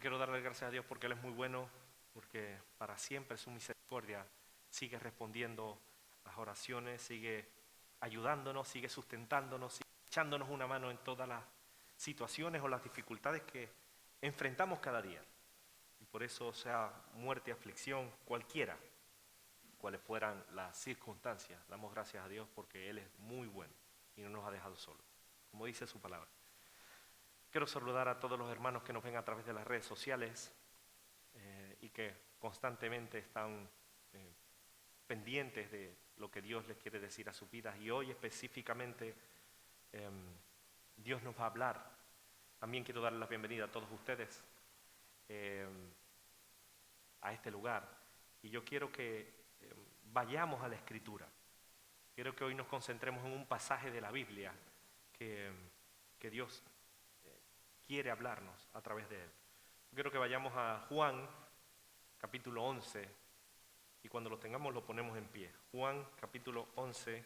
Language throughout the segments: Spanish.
quiero darle gracias a Dios porque Él es muy bueno, porque para siempre su misericordia sigue respondiendo las oraciones, sigue ayudándonos, sigue sustentándonos, sigue echándonos una mano en todas las situaciones o las dificultades que enfrentamos cada día. Y por eso, sea muerte, aflicción, cualquiera, cuales fueran las circunstancias, damos gracias a Dios porque Él es muy bueno y no nos ha dejado solos, como dice su palabra. Quiero saludar a todos los hermanos que nos ven a través de las redes sociales y que constantemente están pendientes de lo que Dios les quiere decir a sus vidas. Y hoy específicamente Dios nos va a hablar. También quiero darles la bienvenida a todos ustedes a este lugar. Y yo quiero que vayamos a la Escritura. Quiero que hoy nos concentremos en un pasaje de la Biblia que Dios quiere hablarnos a través de él. Quiero que vayamos a Juan, capítulo 11, y cuando lo tengamos lo ponemos en pie. Juan, capítulo 11.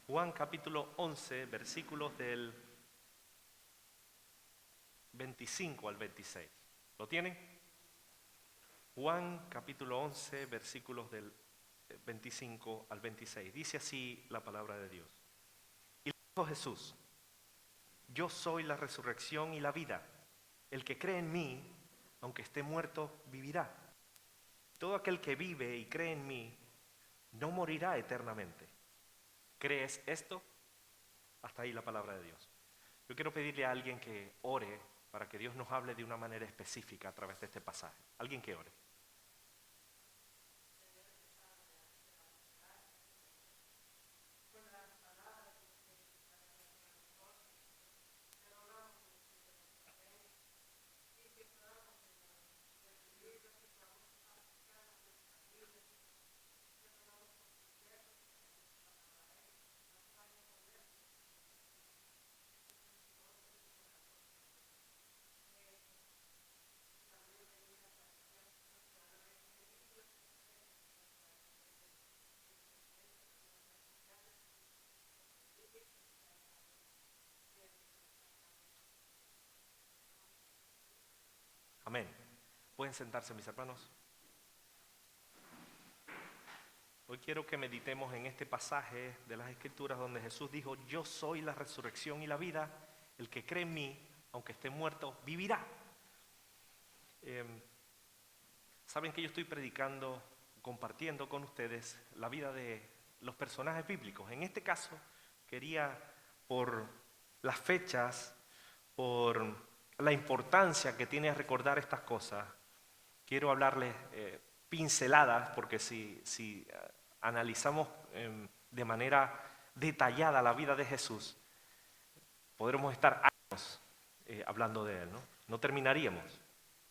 Juan, capítulo 11, versículos del 25 al 26. ¿Lo tienen? Juan, capítulo 11, versículos del 25 al 26. Dice así la palabra de Dios. Y le dijo Jesús: yo soy la resurrección y la vida. El que cree en mí, aunque esté muerto, vivirá. Todo aquel que vive y cree en mí, no morirá eternamente. ¿Crees esto? Hasta ahí la palabra de Dios. Yo quiero pedirle a alguien que ore para que Dios nos hable de una manera específica a través de este pasaje. Alguien que ore. Amén. ¿Pueden sentarse, mis hermanos? Hoy quiero que meditemos en este pasaje de las Escrituras donde Jesús dijo: yo soy la resurrección y la vida. El que cree en mí, aunque esté muerto, vivirá. Saben que yo estoy predicando, compartiendo con ustedes la vida de los personajes bíblicos. En este caso, quería, por las fechas, por la importancia que tiene recordar estas cosas, quiero hablarles pinceladas, porque si analizamos de manera detallada la vida de Jesús, podremos estar años hablando de él, ¿no? No terminaríamos,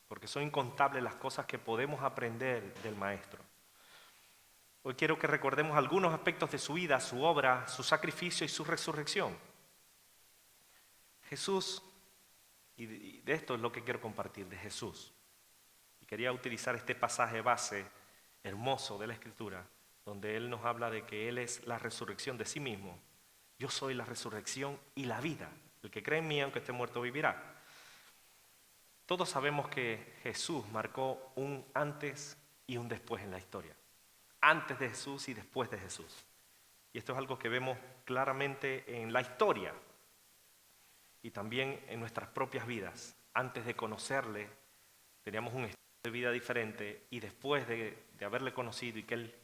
porque son incontables las cosas que podemos aprender del Maestro. Hoy quiero que recordemos algunos aspectos de su vida, su obra, su sacrificio y su resurrección. Jesús, y de esto es lo que quiero compartir, de Jesús. Y quería utilizar este pasaje base hermoso de la Escritura, donde Él nos habla de que Él es la resurrección de sí mismo. Yo soy la resurrección y la vida. El que cree en mí, aunque esté muerto, vivirá. Todos sabemos que Jesús marcó un antes y un después en la historia. Antes de Jesús y después de Jesús. Y esto es algo que vemos claramente en la historia y también en nuestras propias vidas. Antes de conocerle, teníamos un estilo de vida diferente, y después de haberle conocido y que Él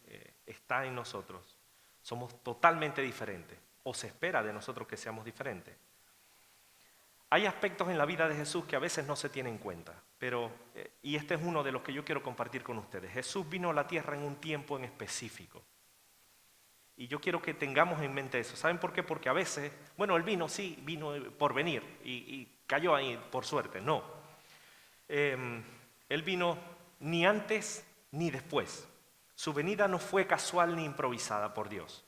está en nosotros, somos totalmente diferentes, o se espera de nosotros que seamos diferentes. Hay aspectos en la vida de Jesús que a veces no se tienen en cuenta, y este es uno de los que yo quiero compartir con ustedes. Jesús vino a la tierra en un tiempo en específico. Y yo quiero que tengamos en mente eso. ¿Saben por qué? Porque a veces, bueno, Él vino, sí, vino por venir y cayó ahí por suerte. No. Él vino ni antes ni después. Su venida no fue casual ni improvisada por Dios.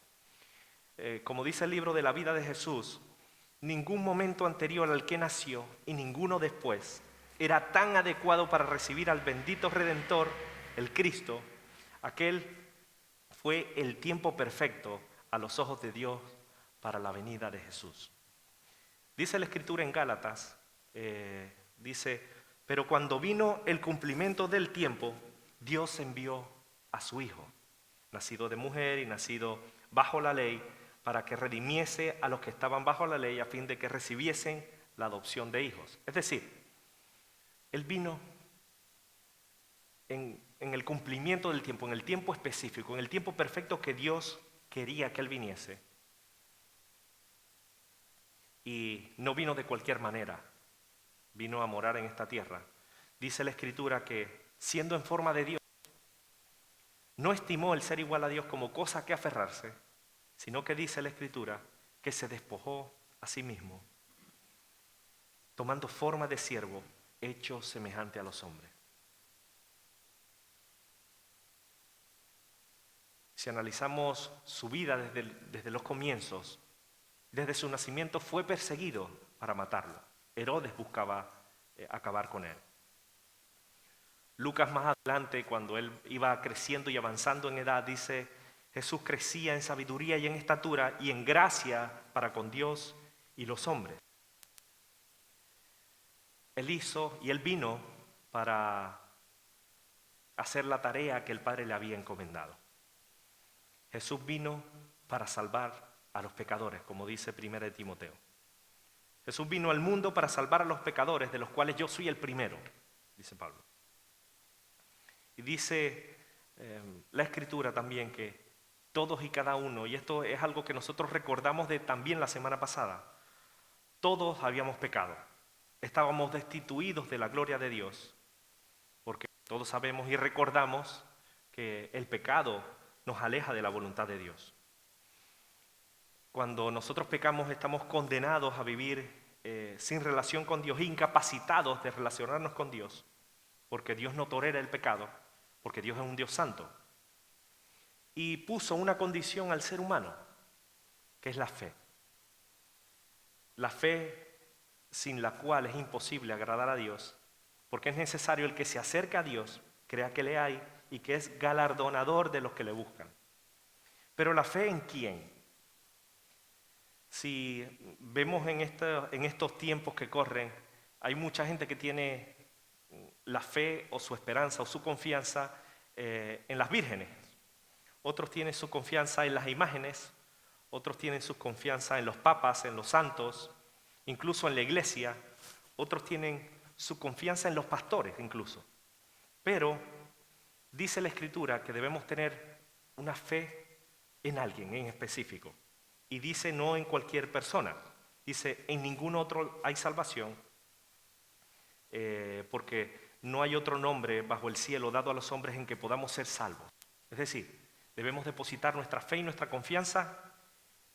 Como dice el libro de la vida de Jesús, ningún momento anterior al que nació y ninguno después era tan adecuado para recibir al bendito Redentor, el Cristo. Aquel fue el tiempo perfecto a los ojos de Dios para la venida de Jesús. Dice la Escritura en Gálatas, dice, pero cuando vino el cumplimiento del tiempo, Dios envió a su Hijo, nacido de mujer y nacido bajo la ley, para que redimiese a los que estaban bajo la ley a fin de que recibiesen la adopción de hijos. Es decir, Él vino en el cumplimiento del tiempo, en el tiempo específico, en el tiempo perfecto que Dios quería que Él viniese. Y no vino de cualquier manera, vino a morar en esta tierra. Dice la Escritura que, siendo en forma de Dios, no estimó el ser igual a Dios como cosa que aferrarse, sino que dice la Escritura que se despojó a sí mismo, tomando forma de siervo, hecho semejante a los hombres. Si analizamos su vida desde los comienzos, desde su nacimiento fue perseguido para matarlo. Herodes buscaba acabar con él. Lucas más adelante, cuando él iba creciendo y avanzando en edad, dice, Jesús crecía en sabiduría y en estatura y en gracia para con Dios y los hombres. Él vino para hacer la tarea que el Padre le había encomendado. Jesús vino para salvar a los pecadores, como dice 1 Timoteo. Jesús vino al mundo para salvar a los pecadores, de los cuales yo soy el primero, dice Pablo. Y dice la Escritura también que todos y cada uno, y esto es algo que nosotros recordamos de también la semana pasada, todos habíamos pecado, estábamos destituidos de la gloria de Dios, porque todos sabemos y recordamos que el pecado nos aleja de la voluntad de Dios. Cuando nosotros pecamos estamos condenados a vivir sin relación con Dios, incapacitados de relacionarnos con Dios, porque Dios no tolera el pecado, porque Dios es un Dios santo. Y puso una condición al ser humano, que es la fe. La fe sin la cual es imposible agradar a Dios, porque es necesario el que se acerca a Dios, crea que le hay y que es galardonador de los que le buscan. Pero la fe ¿en quién? Si vemos en estos tiempos que corren, hay mucha gente que tiene la fe o su esperanza o su confianza en las vírgenes. Otros tienen su confianza en las imágenes, otros tienen su confianza en los papas, en los santos, incluso en la iglesia. Otros tienen su confianza en los pastores incluso. Pero dice la Escritura que debemos tener una fe en alguien en específico. Y dice no en cualquier persona. Dice en ningún otro hay salvación, porque no hay otro nombre bajo el cielo dado a los hombres en que podamos ser salvos. Es decir, debemos depositar nuestra fe y nuestra confianza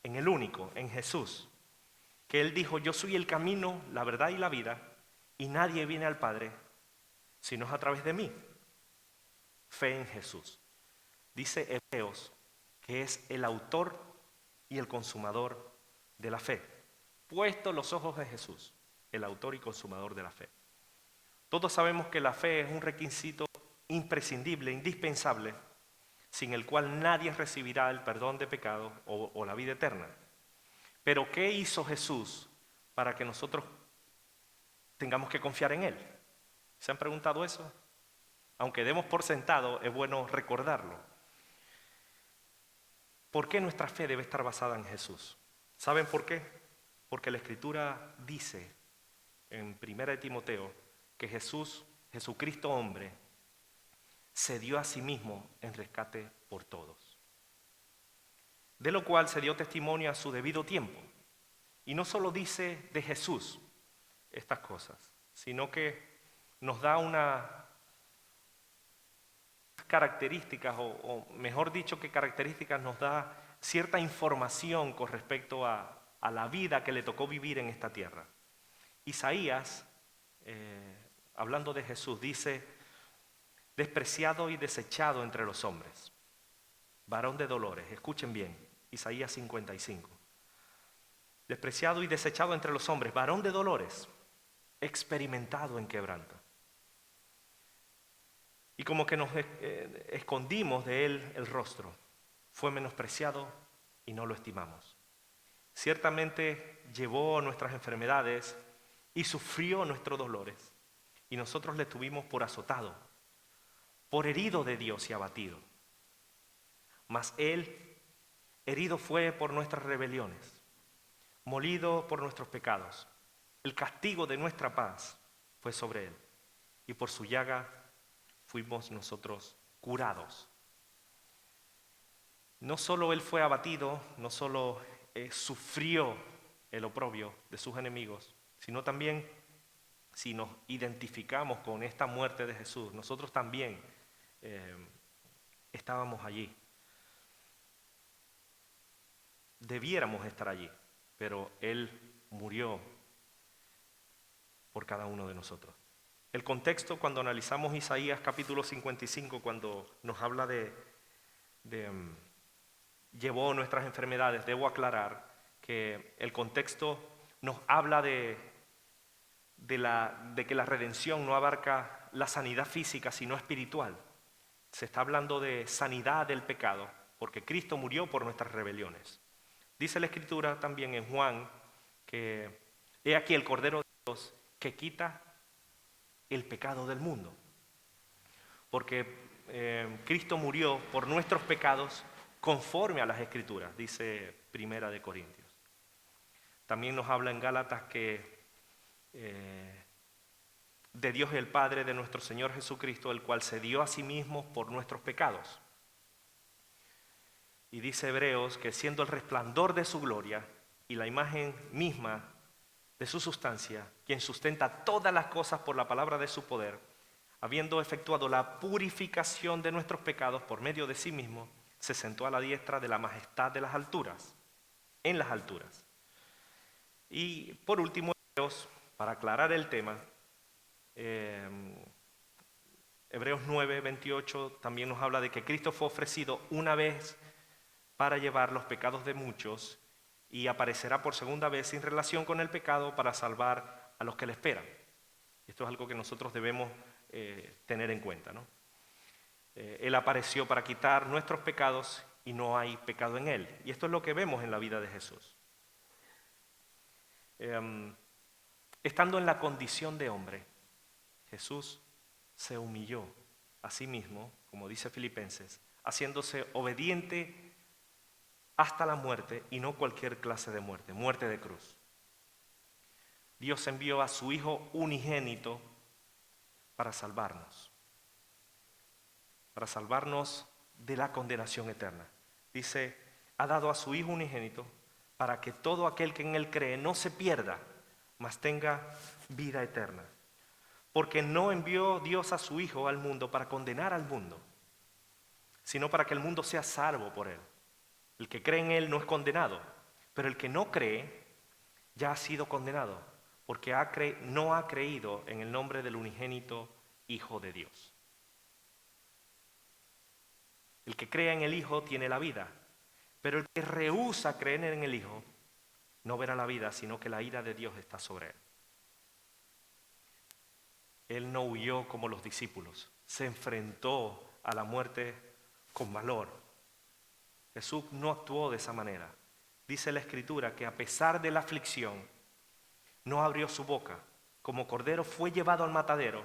en el único, en Jesús. Que Él dijo, yo soy el camino, la verdad y la vida, y nadie viene al Padre sino es a través de mí. Fe en Jesús. Dice Hebreos que es el autor y el consumador de la fe. Puesto los ojos de Jesús, el autor y consumador de la fe. Todos sabemos que la fe es un requisito imprescindible, indispensable, sin el cual nadie recibirá el perdón de pecados o la vida eterna. Pero ¿qué hizo Jesús para que nosotros tengamos que confiar en Él? ¿Se han preguntado eso? Aunque demos por sentado, es bueno recordarlo. ¿Por qué nuestra fe debe estar basada en Jesús? ¿Saben por qué? Porque la Escritura dice en 1 Timoteo que Jesucristo hombre, se dio a sí mismo en rescate por todos. De lo cual se dio testimonio a su debido tiempo. Y no solo dice de Jesús estas cosas, sino que nos da unas características, o mejor dicho que características, nos da cierta información con respecto a la vida que le tocó vivir en esta tierra. Isaías, hablando de Jesús, dice, despreciado y desechado entre los hombres, varón de dolores. Escuchen bien, Isaías 55. Despreciado y desechado entre los hombres, varón de dolores, experimentado en quebranto. Y como que nos escondimos de él el rostro. Fue menospreciado y no lo estimamos. Ciertamente llevó nuestras enfermedades y sufrió nuestros dolores, y nosotros le tuvimos por azotado, por herido de Dios y abatido. Mas Él herido fue por nuestras rebeliones, molido por nuestros pecados. El castigo de nuestra paz fue sobre Él, y por su llaga fuimos nosotros curados. No solo Él fue abatido, no solo sufrió el oprobio de sus enemigos, sino también, si nos identificamos con esta muerte de Jesús, nosotros también estábamos allí. Debiéramos estar allí, pero Él murió por cada uno de nosotros. El contexto, cuando analizamos Isaías capítulo 55, cuando nos habla de llevó nuestras enfermedades, debo aclarar que el contexto nos habla de que la redención no abarca la sanidad física, sino espiritual. Se está hablando de sanidad del pecado, porque Cristo murió por nuestras rebeliones. Dice la Escritura también en Juan que he aquí el Cordero de Dios que quita el pecado del mundo. Porque Cristo murió por nuestros pecados conforme a las Escrituras, dice Primera de Corintios. También nos habla en Gálatas que de Dios el Padre, de nuestro Señor Jesucristo, el cual se dio a sí mismo por nuestros pecados. Y dice Hebreos que siendo el resplandor de su gloria y la imagen misma de su sustancia, quien sustenta todas las cosas por la palabra de su poder, habiendo efectuado la purificación de nuestros pecados por medio de sí mismo, se sentó a la diestra de la majestad de las alturas, en las alturas. Y por último, para aclarar el tema, Hebreos 9, 28 también nos habla de que Cristo fue ofrecido una vez para llevar los pecados de muchos y aparecerá por segunda vez sin relación con el pecado para salvar a los que le esperan. Esto es algo que nosotros debemos tener en cuenta, ¿no? Él apareció para quitar nuestros pecados y no hay pecado en Él. Y esto es lo que vemos en la vida de Jesús. Estando en la condición de hombre, Jesús se humilló a sí mismo, como dice Filipenses, haciéndose obediente hasta la muerte, y no cualquier clase de muerte, muerte de cruz. Dios envió a su Hijo unigénito para salvarnos de la condenación eterna. Dice, ha dado a su Hijo unigénito para que todo aquel que en Él cree no se pierda, mas tenga vida eterna. Porque no envió Dios a su Hijo al mundo para condenar al mundo, sino para que el mundo sea salvo por Él. El que cree en Él no es condenado, pero el que no cree ya ha sido condenado, porque no ha creído en el nombre del unigénito Hijo de Dios. El que cree en el Hijo tiene la vida, pero el que rehúsa creer en el Hijo no verá la vida, sino que la ira de Dios está sobre él. Él no huyó como los discípulos, se enfrentó a la muerte con valor. Jesús no actuó de esa manera. Dice la Escritura que a pesar de la aflicción, no abrió su boca. Como cordero fue llevado al matadero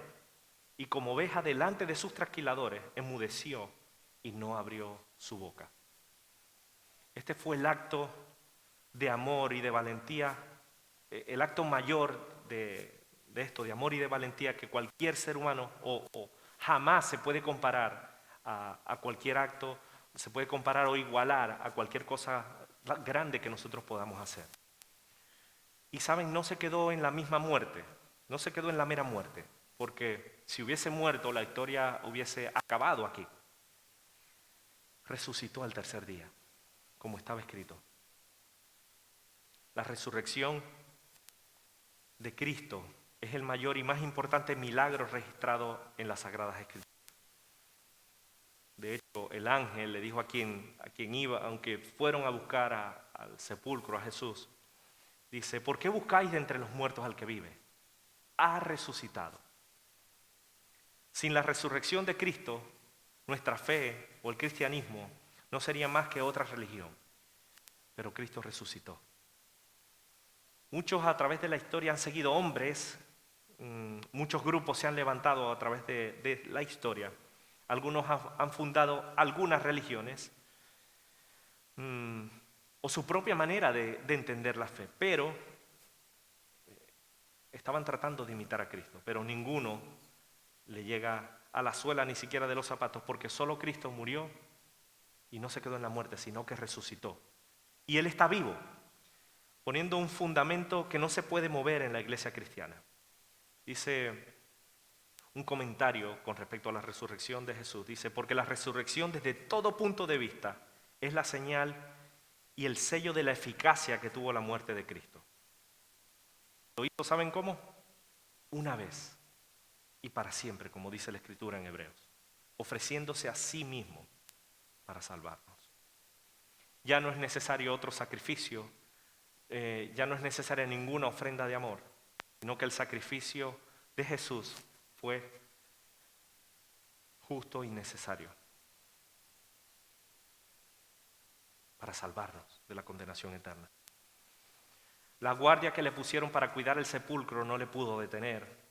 y como oveja delante de sus trasquiladores, enmudeció y no abrió su boca. Este fue el acto de amor y de valentía, el acto mayor de esto, de amor y de valentía, que cualquier ser humano o jamás se puede comparar a cualquier acto, se puede comparar o igualar a cualquier cosa grande que nosotros podamos hacer. Y saben, no se quedó en la misma muerte, no se quedó en la mera muerte, porque si hubiese muerto, la historia hubiese acabado aquí. Resucitó al tercer día, como estaba escrito. La resurrección de Cristo es el mayor y más importante milagro registrado en las Sagradas Escrituras. De hecho, el ángel le dijo a quien iba, aunque fueron a buscar al sepulcro, a Jesús, dice, ¿por qué buscáis de entre los muertos al que vive? Ha resucitado. Sin la resurrección de Cristo, nuestra fe o el cristianismo no sería más que otra religión. pero Cristo resucitó. Muchos a través de la historia han seguido hombres, muchos grupos se han levantado a través de la historia. Algunos han fundado algunas religiones o su propia manera de entender la fe, pero estaban tratando de imitar a Cristo, pero ninguno le llega a la suela ni siquiera de los zapatos, porque solo Cristo murió y no se quedó en la muerte, sino que resucitó. Y Él está vivo, poniendo un fundamento que no se puede mover en la iglesia cristiana. Dice un comentario con respecto a la resurrección de Jesús, dice, porque la resurrección desde todo punto de vista es la señal y el sello de la eficacia que tuvo la muerte de Cristo. ¿Lo hizo, saben cómo? Una vez y para siempre, como dice la Escritura en Hebreos, ofreciéndose a sí mismo para salvarnos. Ya no es necesario otro sacrificio, ya no es necesaria ninguna ofrenda de amor, sino que el sacrificio de Jesús fue justo y necesario para salvarnos de la condenación eterna. La guardia que le pusieron para cuidar el sepulcro no le pudo detener,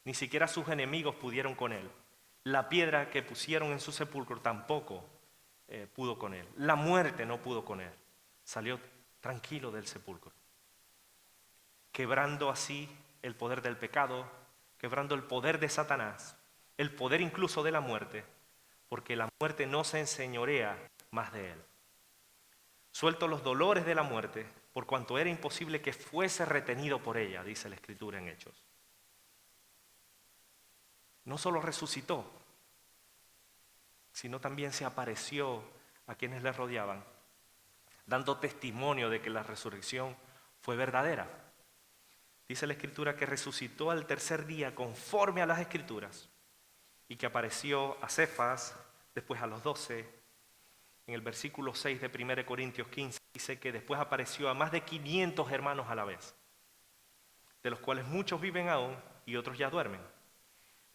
ni siquiera sus enemigos pudieron con él. La piedra que pusieron en su sepulcro tampoco pudo con él. La muerte no pudo con él. Salió tranquilo del sepulcro, quebrando así el poder del pecado, quebrando el poder de Satanás, el poder incluso de la muerte, porque la muerte no se enseñorea más de él. Suelto los dolores de la muerte, por cuanto era imposible que fuese retenido por ella, dice la Escritura en Hechos. No solo resucitó, sino también se apareció a quienes le rodeaban, dando testimonio de que la resurrección fue verdadera. Dice la Escritura que resucitó al tercer día conforme a las Escrituras y que apareció a Cefas, después a los 12. En el versículo 6 de 1 Corintios 15 dice que después apareció a más de 500 hermanos a la vez, de los cuales muchos viven aún y otros ya duermen.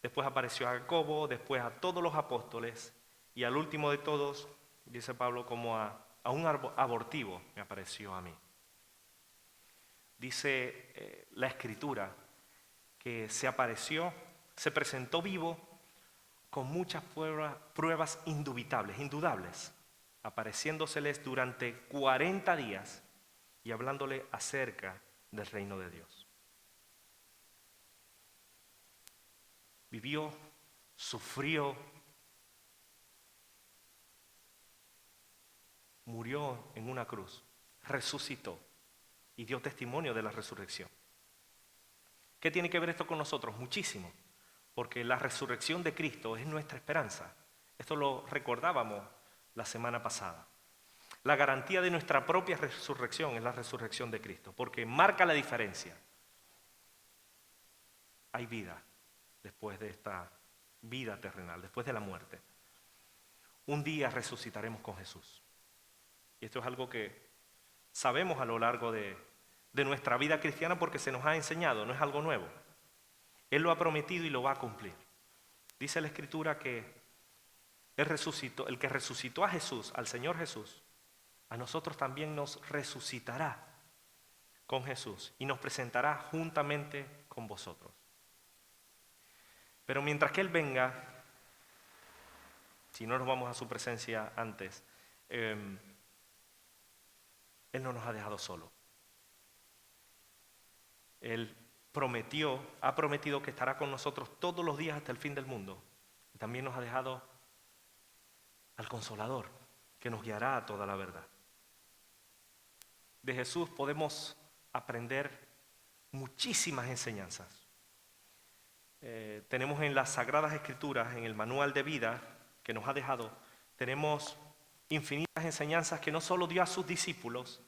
Después apareció a Jacobo, después a todos los apóstoles y al último de todos, dice Pablo, como a un abortivo me apareció a mí. Dice la Escritura que se apareció, se presentó vivo con muchas pruebas indudables, apareciéndoseles durante 40 días y hablándole acerca del reino de Dios. Vivió, sufrió, murió en una cruz, resucitó y dio testimonio de la resurrección. ¿Qué tiene que ver esto con nosotros? Muchísimo, porque la resurrección de Cristo es nuestra esperanza. Esto lo recordábamos la semana pasada. La garantía de nuestra propia resurrección es la resurrección de Cristo, porque marca la diferencia. Hay vida después de esta vida terrenal, después de la muerte. Un día resucitaremos con Jesús. Y esto es algo que sabemos a lo largo de nuestra vida cristiana porque se nos ha enseñado, no es algo nuevo. Él lo ha prometido y lo va a cumplir. Dice la Escritura que Él resucitó, el que resucitó a Jesús, al Señor Jesús, a nosotros también nos resucitará con Jesús y nos presentará juntamente con vosotros. Pero mientras que Él venga, si no nos vamos a su presencia antes, Él no nos ha dejado solos. Él ha prometido que estará con nosotros todos los días hasta el fin del mundo. Y también nos ha dejado al Consolador, que nos guiará a toda la verdad. De Jesús podemos aprender muchísimas enseñanzas. Tenemos en las Sagradas Escrituras, en el manual de vida que nos ha dejado, tenemos infinitas enseñanzas que no solo dio a sus discípulos,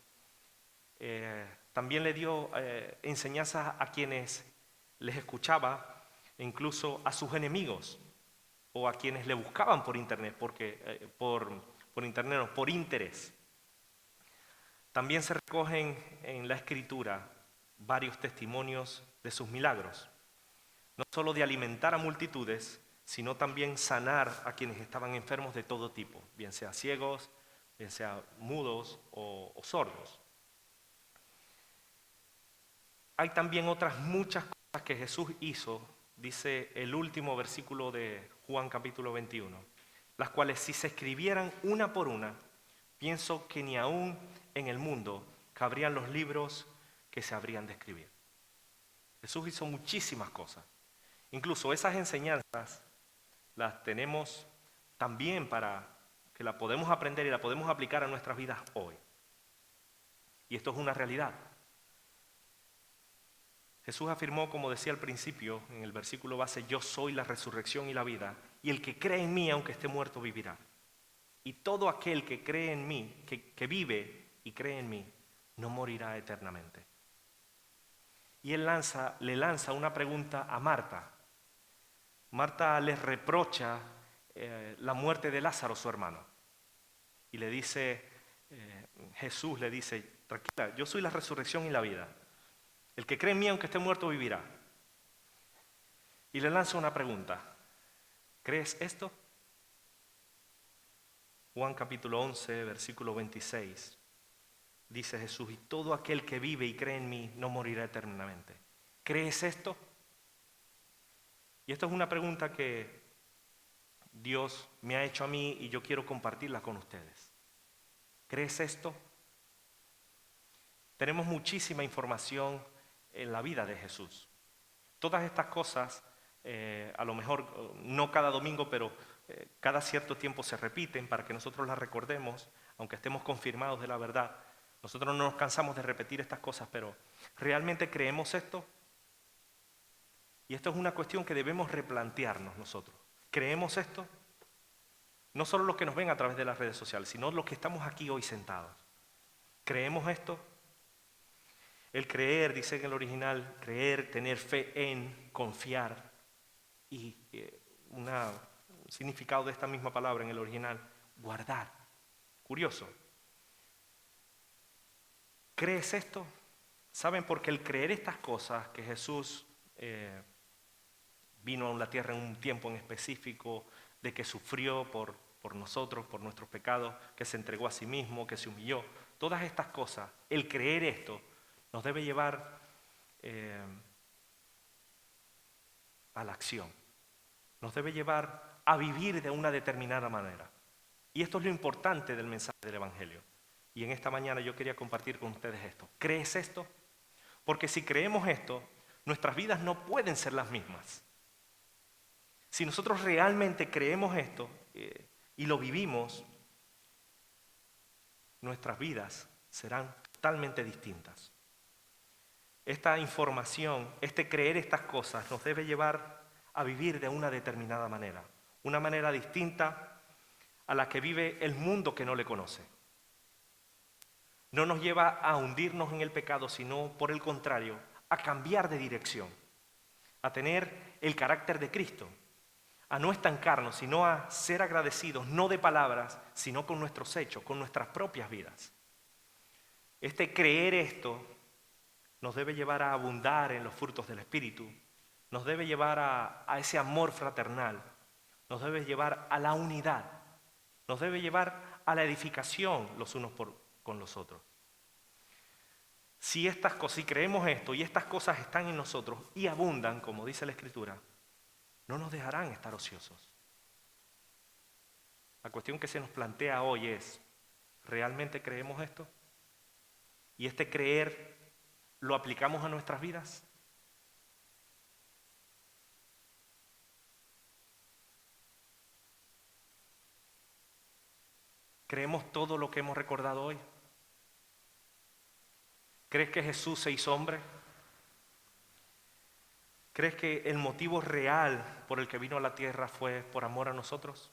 también le dio enseñanzas a quienes les escuchaba, e incluso a sus enemigos o a quienes le buscaban por internet, por interés. También se recogen en la Escritura varios testimonios de sus milagros, no solo de alimentar a multitudes, sino también sanar a quienes estaban enfermos de todo tipo, bien sea ciegos, bien sea mudos o sordos. Hay también otras muchas cosas que Jesús hizo, dice el último versículo de Juan capítulo 21, las cuales si se escribieran una por una, pienso que ni aún en el mundo cabrían los libros que se habrían de escribir. Jesús hizo muchísimas cosas. Incluso esas enseñanzas las tenemos también para que la podemos aprender y la podemos aplicar a nuestras vidas hoy. Y esto es una realidad. Jesús afirmó, como decía al principio, en el versículo base, yo soy la resurrección y la vida, y el que cree en mí, aunque esté muerto, vivirá. Y todo aquel que cree en mí, que vive y cree en mí, no morirá eternamente. Y él le lanza una pregunta a Marta. Marta le reprocha la muerte de Lázaro, su hermano. Y le dice, Jesús le dice, tranquila, yo soy la resurrección y la vida. El que cree en mí, aunque esté muerto, vivirá. Y le lanza una pregunta. ¿Crees esto? Juan capítulo 11, versículo 26. Dice Jesús, y todo aquel que vive y cree en mí no morirá eternamente. ¿Crees esto? Y esto es una pregunta que Dios me ha hecho a mí y yo quiero compartirla con ustedes. ¿Crees esto? Tenemos muchísima información en la vida de Jesús. Todas estas cosas, a lo mejor no cada domingo, pero cada cierto tiempo se repiten para que nosotros las recordemos, aunque estemos confirmados de la verdad. Nosotros no nos cansamos de repetir estas cosas, pero ¿realmente creemos esto? Y esto es una cuestión que debemos replantearnos nosotros. ¿Creemos esto? No solo los que nos ven a través de las redes sociales, sino los que estamos aquí hoy sentados. ¿Creemos esto? El creer, dice en el original, creer, tener fe en, confiar. Y un significado de esta misma palabra en el original, guardar. Curioso. ¿Crees esto? ¿Saben? Porque el creer estas cosas, que Jesús vino a la tierra en un tiempo en específico, de que sufrió por nosotros, por nuestros pecados, que se entregó a sí mismo, que se humilló, todas estas cosas, el creer esto, nos debe llevar a la acción. Nos debe llevar a vivir de una determinada manera. Y esto es lo importante del mensaje del Evangelio. Y en esta mañana yo quería compartir con ustedes esto. ¿Crees esto? Porque si creemos esto, nuestras vidas no pueden ser las mismas. Si nosotros realmente creemos esto y lo vivimos, nuestras vidas serán totalmente distintas. Esta información, este creer estas cosas nos debe llevar a vivir de una determinada manera, una manera distinta a la que vive el mundo que no le conoce. No nos lleva a hundirnos en el pecado, sino por el contrario, a cambiar de dirección, a tener el carácter de Cristo, a no estancarnos, sino a ser agradecidos, no de palabras, sino con nuestros hechos, con nuestras propias vidas. Este creer esto nos debe llevar a abundar en los frutos del Espíritu, nos debe llevar a ese amor fraternal, nos debe llevar a la unidad, nos debe llevar a la edificación los unos con los otros. Si creemos esto y estas cosas están en nosotros y abundan, como dice la Escritura, no nos dejarán estar ociosos. La cuestión que se nos plantea hoy es, ¿realmente creemos esto? ¿Y este creer lo aplicamos a nuestras vidas? ¿Creemos todo lo que hemos recordado hoy? ¿Crees que Jesús se hizo hombre? ¿Crees que el motivo real por el que vino a la tierra fue por amor a nosotros?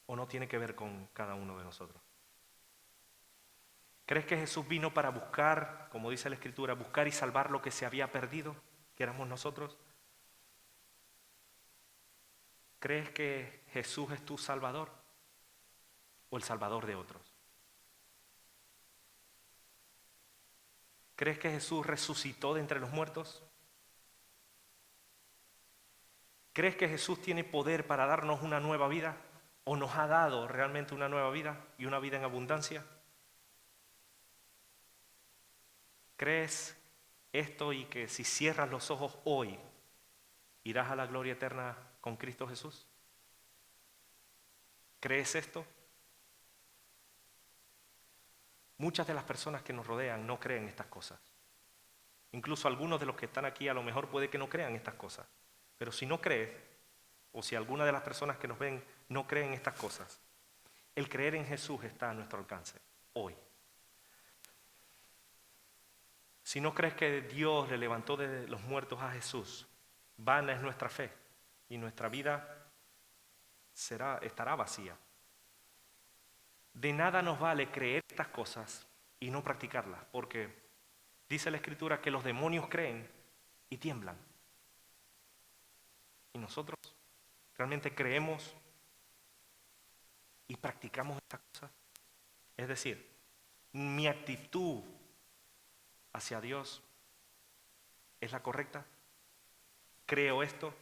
¿O no tiene que ver con cada uno de nosotros? ¿Crees que Jesús vino para buscar, como dice la Escritura, buscar y salvar lo que se había perdido, que éramos nosotros? ¿Crees que Jesús es tu Salvador o el Salvador de otros? ¿Crees que Jesús resucitó de entre los muertos? ¿Crees que Jesús tiene poder para darnos una nueva vida? ¿O nos ha dado realmente una nueva vida y una vida en abundancia? ¿Crees esto y que si cierras los ojos hoy, irás a la gloria eterna con Cristo Jesús? ¿Crees esto? Muchas de las personas que nos rodean no creen estas cosas. Incluso algunos de los que están aquí a lo mejor puede que no crean estas cosas. Pero si no crees, o si alguna de las personas que nos ven no creen estas cosas, el creer en Jesús está a nuestro alcance, hoy. Si no crees que Dios le levantó de los muertos a Jesús, vana es nuestra fe y nuestra vida estará vacía. De nada nos vale creer estas cosas y no practicarlas, porque dice la Escritura que los demonios creen y tiemblan. Y nosotros realmente creemos y practicamos estas cosas. Es decir, mi actitud hacia Dios es la correcta. ¿Creo esto?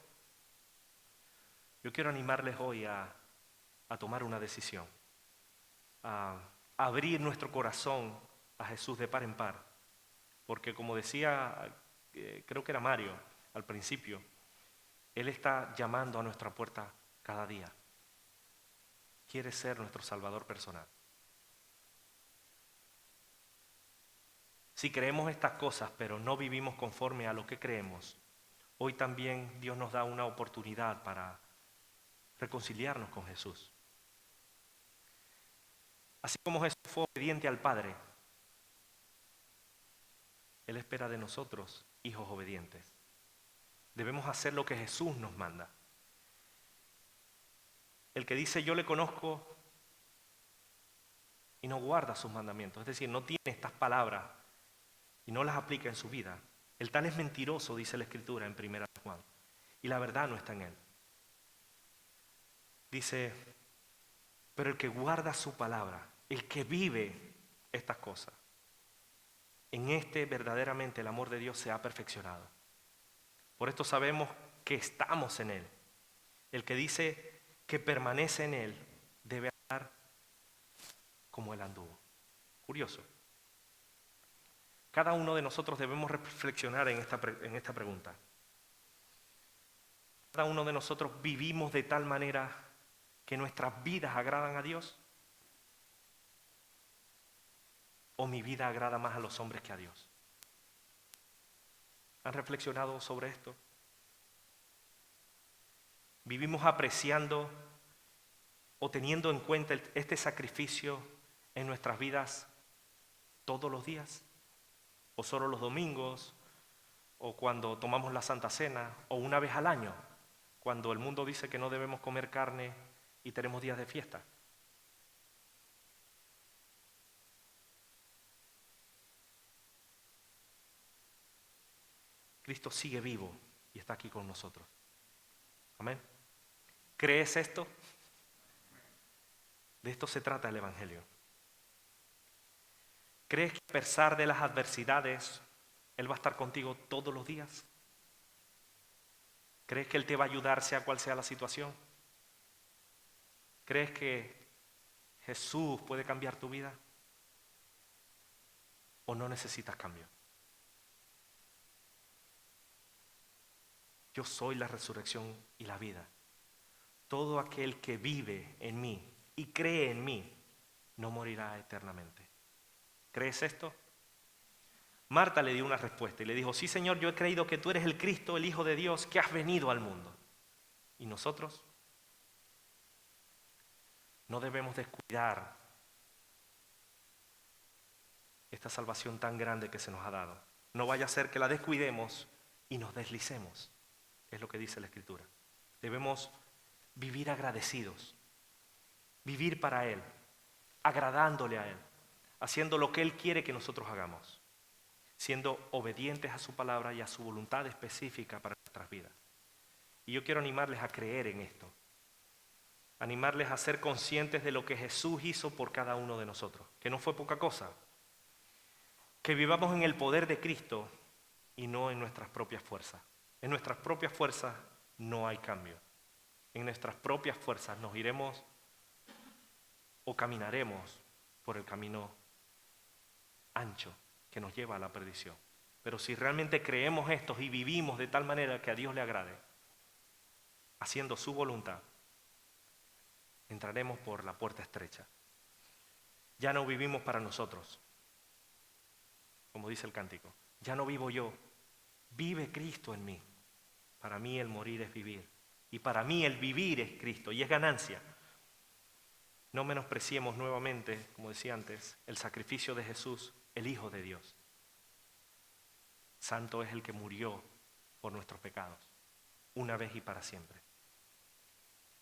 Yo quiero animarles hoy a tomar una decisión, a abrir nuestro corazón a Jesús de par en par, porque como decía, creo que era Mario al principio, Él está llamando a nuestra puerta cada día. Quiere ser nuestro Salvador personal. Si creemos estas cosas, pero no vivimos conforme a lo que creemos, hoy también Dios nos da una oportunidad para reconciliarnos con Jesús. Así como Jesús fue obediente al Padre, Él espera de nosotros hijos obedientes. Debemos hacer lo que Jesús nos manda. El que dice yo le conozco y no guarda sus mandamientos, es decir, no tiene estas palabras y no las aplica en su vida, el tal es mentiroso, dice la Escritura en 1 Juan, y la verdad no está en él. Dice, pero el que guarda su palabra, el que vive estas cosas, en este verdaderamente el amor de Dios se ha perfeccionado. Por esto sabemos que estamos en Él. El que dice que permanece en Él debe andar como Él anduvo. Curioso. Cada uno de nosotros debemos reflexionar en esta pregunta. Cada uno de nosotros vivimos de tal manera que nuestras vidas agradan a Dios. ¿O mi vida agrada más a los hombres que a Dios? ¿Han reflexionado sobre esto? ¿Vivimos apreciando o teniendo en cuenta este sacrificio en nuestras vidas todos los días? ¿O solo los domingos? ¿O cuando tomamos la Santa Cena? ¿O una vez al año? Cuando el mundo dice que no debemos comer carne y tenemos días de fiesta. Cristo sigue vivo y está aquí con nosotros. Amén. ¿Crees esto? De esto se trata el Evangelio. ¿Crees que a pesar de las adversidades, Él va a estar contigo todos los días? ¿Crees que Él te va a ayudar sea cual sea la situación? ¿Crees que Jesús puede cambiar tu vida? ¿O no necesitas cambio? Yo soy la resurrección y la vida. Todo aquel que vive en mí y cree en mí no morirá eternamente. ¿Crees esto? Marta le dio una respuesta y le dijo, sí Señor, yo he creído que tú eres el Cristo, el Hijo de Dios, que has venido al mundo. ¿Y nosotros? No debemos descuidar esta salvación tan grande que se nos ha dado. No vaya a ser que la descuidemos y nos deslicemos. Es lo que dice la Escritura. Debemos vivir agradecidos, vivir para Él, agradándole a Él, haciendo lo que Él quiere que nosotros hagamos, siendo obedientes a su palabra y a su voluntad específica para nuestras vidas. Y yo quiero animarles a creer en esto, animarles a ser conscientes de lo que Jesús hizo por cada uno de nosotros, que no fue poca cosa, que vivamos en el poder de Cristo y no en nuestras propias fuerzas. En nuestras propias fuerzas no hay cambio. En nuestras propias fuerzas nos iremos o caminaremos por el camino ancho que nos lleva a la perdición. Pero si realmente creemos esto y vivimos de tal manera que a Dios le agrade, haciendo su voluntad, entraremos por la puerta estrecha. Ya no vivimos para nosotros, como dice el cántico. Ya no vivo yo, vive Cristo en mí. Para mí el morir es vivir. Y para mí el vivir es Cristo y es ganancia. No menospreciemos nuevamente, como decía antes, el sacrificio de Jesús, el Hijo de Dios. Santo es el que murió por nuestros pecados, una vez y para siempre.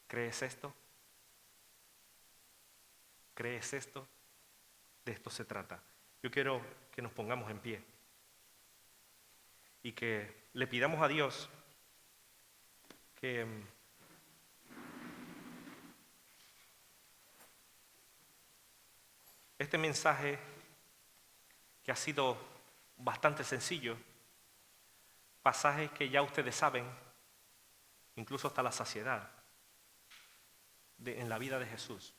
¿Crees esto? ¿Crees esto? De esto se trata. Yo quiero que nos pongamos en pie y que le pidamos a Dios que este mensaje, que ha sido bastante sencillo, pasajes que ya ustedes saben, incluso hasta la saciedad, en la vida de Jesús,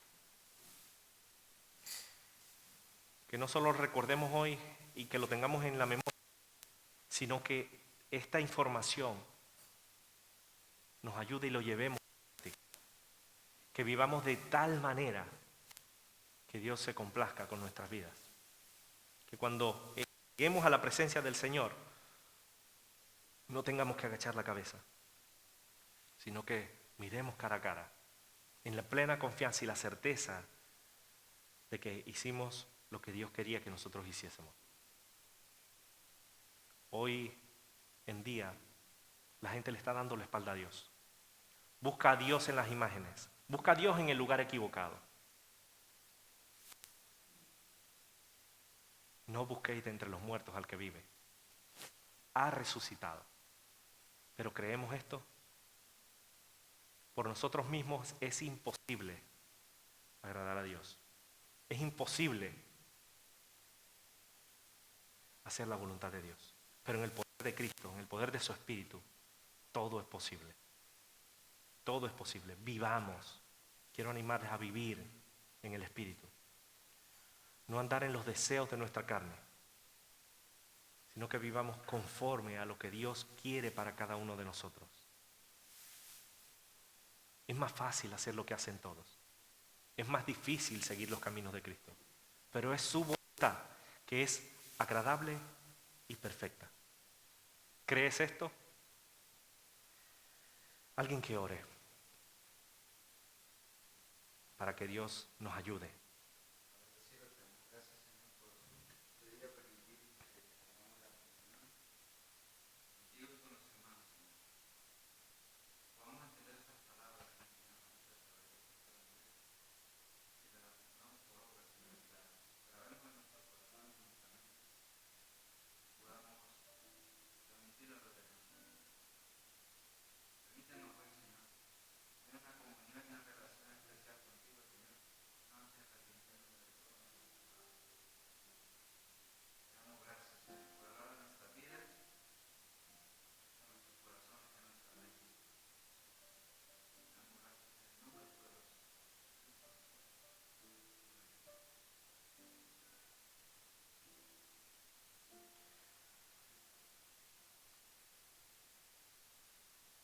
que no solo recordemos hoy y que lo tengamos en la memoria, sino que esta información nos ayude y lo llevemos, que vivamos de tal manera que Dios se complazca con nuestras vidas, que cuando lleguemos a la presencia del Señor no tengamos que agachar la cabeza, sino que miremos cara a cara, en la plena confianza y la certeza de que hicimos lo que Dios quería que nosotros hiciésemos. Hoy en día la gente le está dando la espalda a Dios. Busca a Dios en las imágenes, busca a Dios en el lugar equivocado. No busquéis de entre los muertos al que vive. Ha resucitado. Pero creemos esto. Por nosotros mismos es imposible agradar a Dios. Es imposible hacer la voluntad de Dios. Pero en el poder de Cristo, en el poder de su Espíritu, todo es posible. Todo es posible. Vivamos. Quiero animarles a vivir en el Espíritu. No andar en los deseos de nuestra carne, sino que vivamos conforme a lo que Dios quiere para cada uno de nosotros. Es más fácil hacer lo que hacen todos. Es más difícil seguir los caminos de Cristo. Pero es su voluntad que es agradable y perfecta. ¿Crees esto? Alguien que ore para que Dios nos ayude.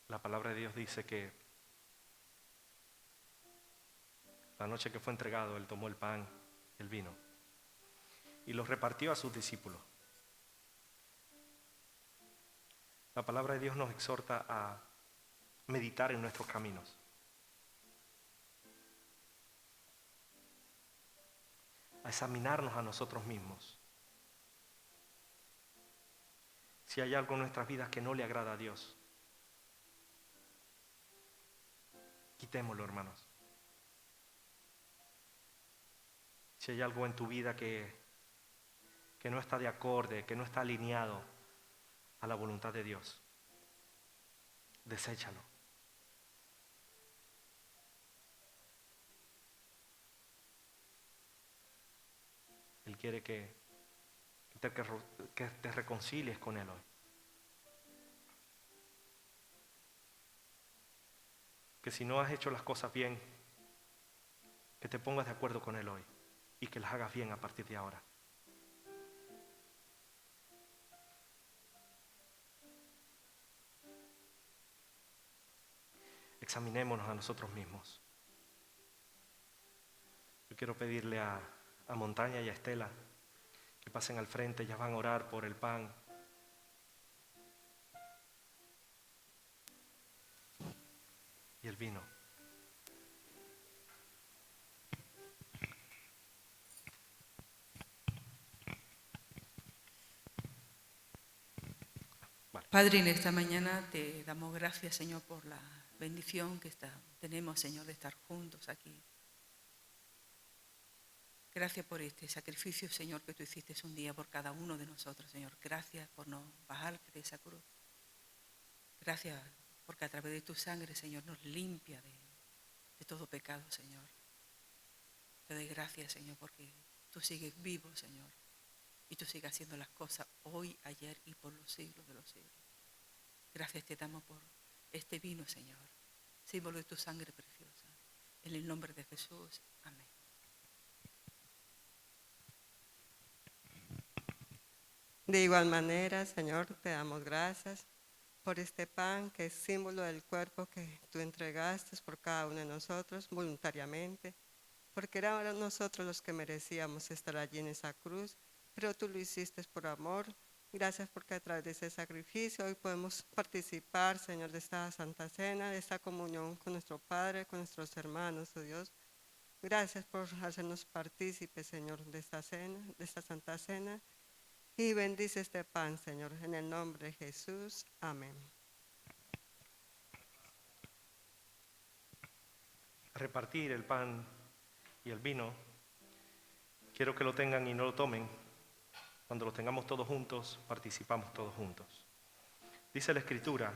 La palabra de Dios dice que la noche que fue entregado, Él tomó el pan, el vino, y los repartió a sus discípulos. La palabra de Dios nos exhorta a meditar en nuestros caminos. A examinarnos a nosotros mismos. Si hay algo en nuestras vidas que no le agrada a Dios, quitémoslo, hermanos. Si hay algo en tu vida que no está de acorde, que no está alineado a la voluntad de Dios, deséchalo. Él quiere que te reconcilies con Él hoy. Que si no has hecho las cosas bien, que te pongas de acuerdo con Él hoy y que las hagas bien a partir de ahora. Examinémonos a nosotros mismos. Yo quiero pedirle a Montaña y a Estela que pasen al frente, ellas van a orar por el pan. Y el vino. Vale. Padre, en esta mañana te damos gracias, Señor, por la bendición que tenemos, Señor, de estar juntos aquí. Gracias por este sacrificio, Señor, que tú hiciste un día por cada uno de nosotros, Señor. Gracias por no bajarte de esa cruz. Gracias porque a través de tu sangre, Señor, nos limpia de todo pecado, Señor. Te doy gracias, Señor, porque tú sigues vivo, Señor. Y tú sigues haciendo las cosas hoy, ayer y por los siglos de los siglos. Gracias te damos por este vino, Señor, símbolo de tu sangre preciosa. En el nombre de Jesús, amén. De igual manera, Señor, te damos gracias por este pan que es símbolo del cuerpo que tú entregaste por cada uno de nosotros voluntariamente, porque éramos nosotros los que merecíamos estar allí en esa cruz, pero tú lo hiciste por amor. Gracias porque a través de ese sacrificio hoy podemos participar, Señor, de esta Santa Cena, de esta comunión con nuestro Padre, con nuestros hermanos, oh Dios. Gracias por hacernos partícipes, Señor, de esta cena, de esta Santa Cena. Y bendice este pan, Señor, en el nombre de Jesús. Amén. Repartir el pan y el vino, quiero que lo tengan y no lo tomen. Cuando lo tengamos todos juntos, participamos todos juntos. Dice la Escritura,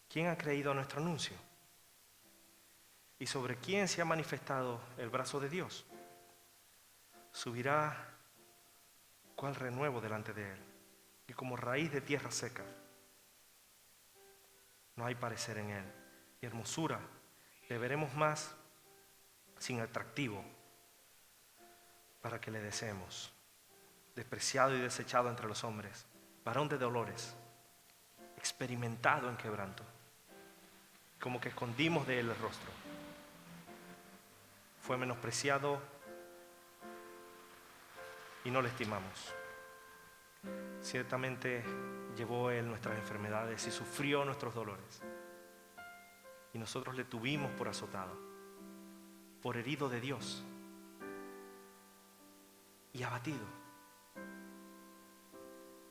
¿quién ha creído a nuestro anuncio? ¿Y sobre quién se ha manifestado el brazo de Dios? Subirá cual renuevo delante de él, y como raíz de tierra seca. No hay parecer en él, y hermosura le veremos más sin atractivo, para que le deseemos. Despreciado y desechado entre los hombres, varón de dolores, experimentado en quebranto, como que escondimos de él el rostro. Fue menospreciado y no le estimamos. Ciertamente llevó él nuestras enfermedades y sufrió nuestros dolores. Y nosotros le tuvimos por azotado, por herido de Dios y abatido.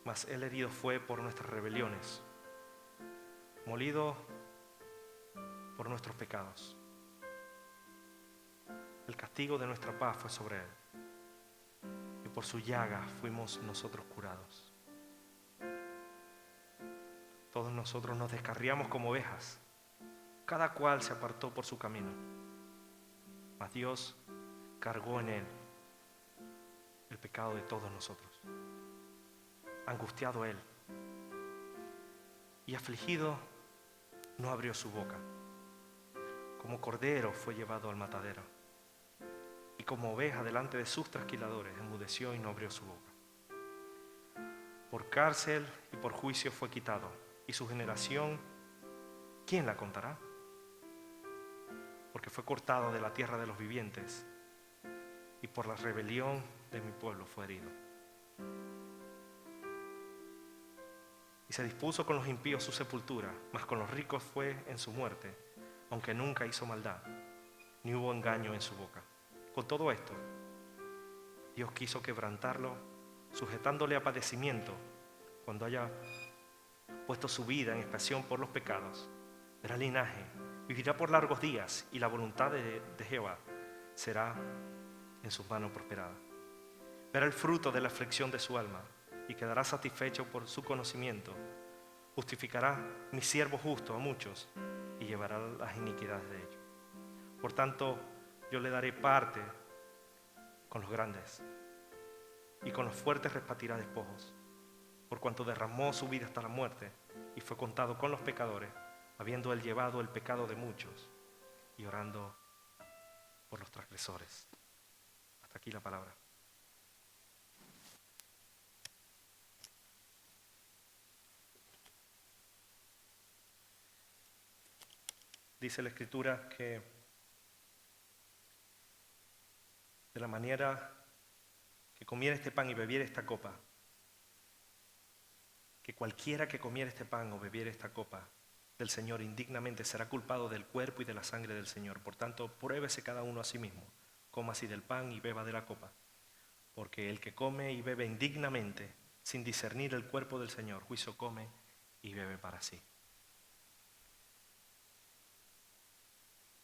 Mas él herido fue por nuestras rebeliones, molido por nuestros pecados. El castigo de nuestra paz fue sobre él, y por su llaga fuimos nosotros curados. Todos nosotros nos descarriamos como ovejas, cada cual se apartó por su camino, mas Dios cargó en él el pecado de todos nosotros. Angustiado él y afligido, no abrió su boca. Como cordero fue llevado al matadero, y como oveja delante de sus trasquiladores enmudeció y no abrió su boca. Por cárcel y por juicio fue quitado, y su generación, ¿quién la contará? Porque fue cortado de la tierra de los vivientes, y por la rebelión de mi pueblo fue herido. Y se dispuso con los impíos su sepultura, mas con los ricos fue en su muerte, aunque nunca hizo maldad, ni hubo engaño en su boca. Con todo esto, Dios quiso quebrantarlo, sujetándole a padecimiento, cuando haya puesto su vida en expiación por los pecados. Verá linaje, vivirá por largos días, y la voluntad de Jehová será en sus manos prosperada. Verá el fruto de la aflicción de su alma, y quedará satisfecho por su conocimiento. Justificará mi siervo justo a muchos, y llevará las iniquidades de ellos. Por tanto, yo le daré parte con los grandes, y con los fuertes repartirá despojos, por cuanto derramó su vida hasta la muerte, y fue contado con los pecadores, habiendo él llevado el pecado de muchos, y orando por los transgresores. Hasta aquí la palabra. Dice la Escritura que de la manera que comiera este pan y bebiera esta copa, que cualquiera que comiera este pan o bebiera esta copa del Señor indignamente será culpado del cuerpo y de la sangre del Señor. Por tanto, pruébese cada uno a sí mismo, coma así del pan y beba de la copa. Porque el que come y bebe indignamente, sin discernir el cuerpo del Señor, juicio come y bebe para sí.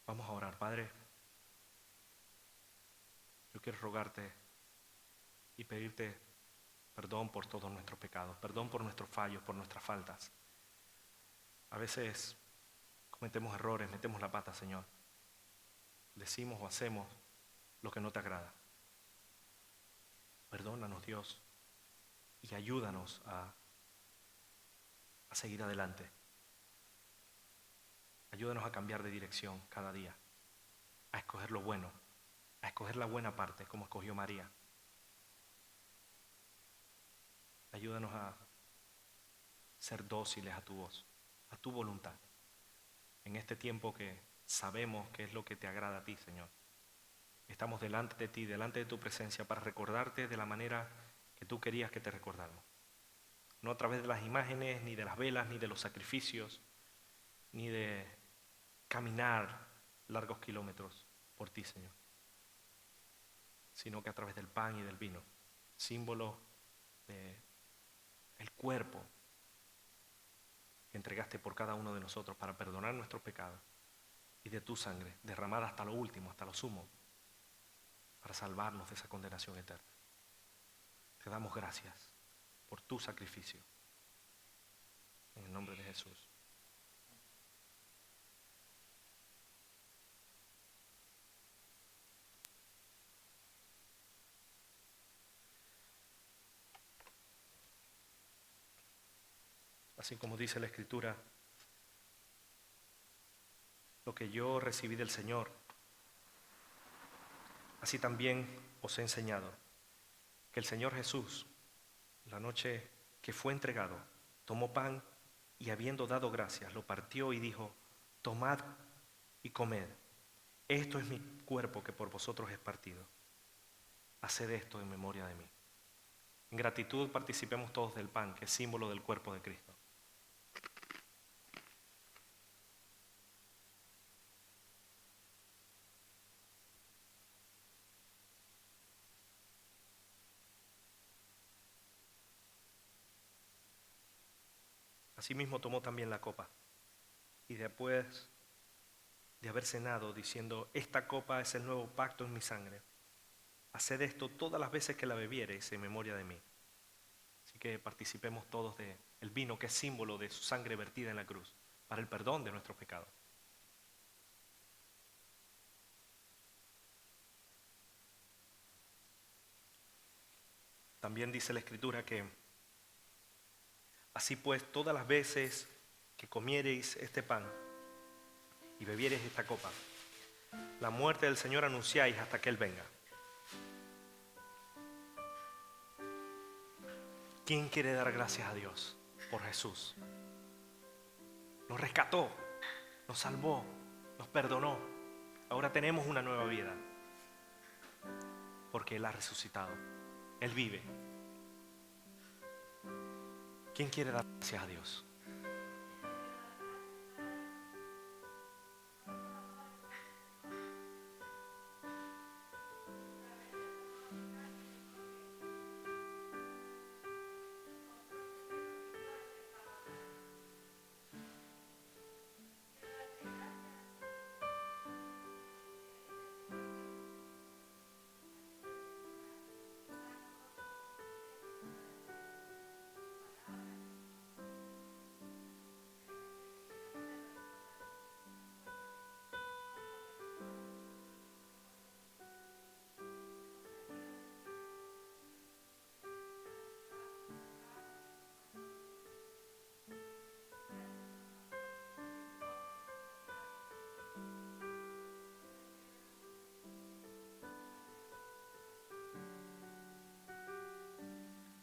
Vamos a orar, Padre. Yo quiero rogarte y pedirte perdón por todos nuestros pecados, perdón por nuestros fallos, por nuestras faltas. A veces cometemos errores, metemos la pata, Señor. Decimos o hacemos lo que no te agrada. Perdónanos, Dios, y ayúdanos a seguir adelante. Ayúdanos a cambiar de dirección cada día, a escoger lo bueno, a escoger la buena parte, como escogió María. Ayúdanos a ser dóciles a tu voz, a tu voluntad, en este tiempo que sabemos que es lo que te agrada a ti, Señor. Estamos delante de ti, delante de tu presencia, para recordarte de la manera que tú querías que te recordáramos. No a través de las imágenes, ni de las velas, ni de los sacrificios, ni de caminar largos kilómetros por ti, Señor, sino que a través del pan y del vino, símbolo del cuerpo que entregaste por cada uno de nosotros para perdonar nuestros pecados, y de tu sangre derramada hasta lo último, hasta lo sumo, para salvarnos de esa condenación eterna. Te damos gracias por tu sacrificio. En el nombre de Jesús. Así como dice la Escritura, lo que yo recibí del Señor, así también os he enseñado, que el Señor Jesús, la noche que fue entregado, tomó pan y habiendo dado gracias, lo partió y dijo: tomad y comed, esto es mi cuerpo que por vosotros es partido. Haced esto en memoria de mí. En gratitud participemos todos del pan, que es símbolo del cuerpo de Cristo. Asimismo tomó también la copa, y después de haber cenado, diciendo: esta copa es el nuevo pacto en mi sangre. Haced esto todas las veces que la bebiereis en memoria de mí. Así que participemos todos del vino, que es símbolo de su sangre vertida en la cruz, para el perdón de nuestros pecados. También dice la Escritura que así pues, todas las veces que comiereis este pan y bebiereis esta copa, la muerte del Señor anunciáis hasta que Él venga. ¿Quién quiere dar gracias a Dios por Jesús? Nos rescató, nos salvó, nos perdonó. Ahora tenemos una nueva vida, porque Él ha resucitado. Él vive. ¿Quién quiere dar gracias a Dios?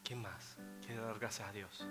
¿Quién más quiere dar gracias a Dios?